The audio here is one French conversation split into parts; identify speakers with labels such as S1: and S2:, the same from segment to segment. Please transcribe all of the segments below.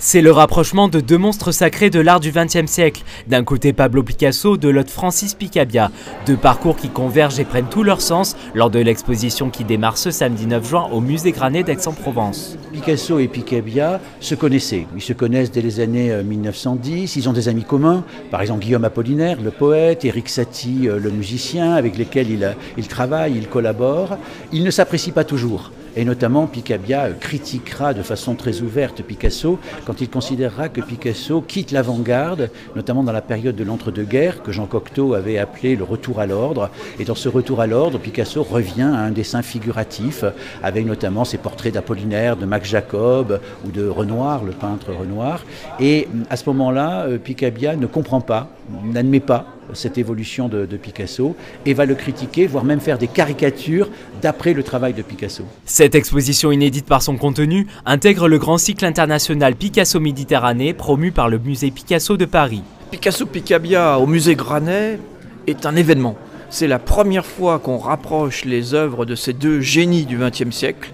S1: C'est le rapprochement de deux monstres sacrés de l'art du XXe siècle. D'un côté Pablo Picasso, de l'autre Francis Picabia. Deux parcours qui convergent et prennent tout leur sens lors de l'exposition qui démarre ce samedi 9 juin au Musée Granet d'Aix-en-Provence.
S2: Picasso et Picabia se connaissaient. Ils se connaissent dès les années 1910. Ils ont des amis communs. Par exemple Guillaume Apollinaire, le poète, Éric Satie, le musicien, avec lesquels il travaille, il collabore. Ils ne s'apprécient pas toujours. Et notamment, Picabia critiquera de façon très ouverte Picasso quand il considérera que Picasso quitte l'avant-garde, notamment dans la période de l'entre-deux-guerres, que Jean Cocteau avait appelé le retour à l'ordre. Et dans ce retour à l'ordre, Picasso revient à un dessin figuratif, avec notamment ses portraits d'Apollinaire, de Max Jacob ou de Renoir, le peintre Renoir. Et à ce moment-là, Picabia ne comprend pas, n'admet pas cette évolution de Picasso et va le critiquer, voire même faire des caricatures d'après le travail de Picasso.
S1: Cette exposition inédite par son contenu intègre le grand cycle international Picasso Méditerranée promu par le musée Picasso de Paris.
S3: Picasso Picabia au musée Granet est un événement. C'est la première fois qu'on rapproche les œuvres de ces deux génies du XXe siècle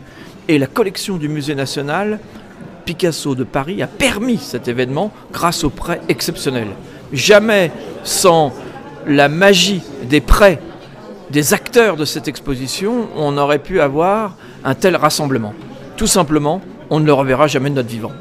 S3: et la collection du musée national Picasso de Paris a permis cet événement grâce aux prêts exceptionnels. Jamais sans la magie des prêts des acteurs de cette exposition, on aurait pu avoir un tel rassemblement. Tout simplement, on ne le reverra jamais de notre vivant.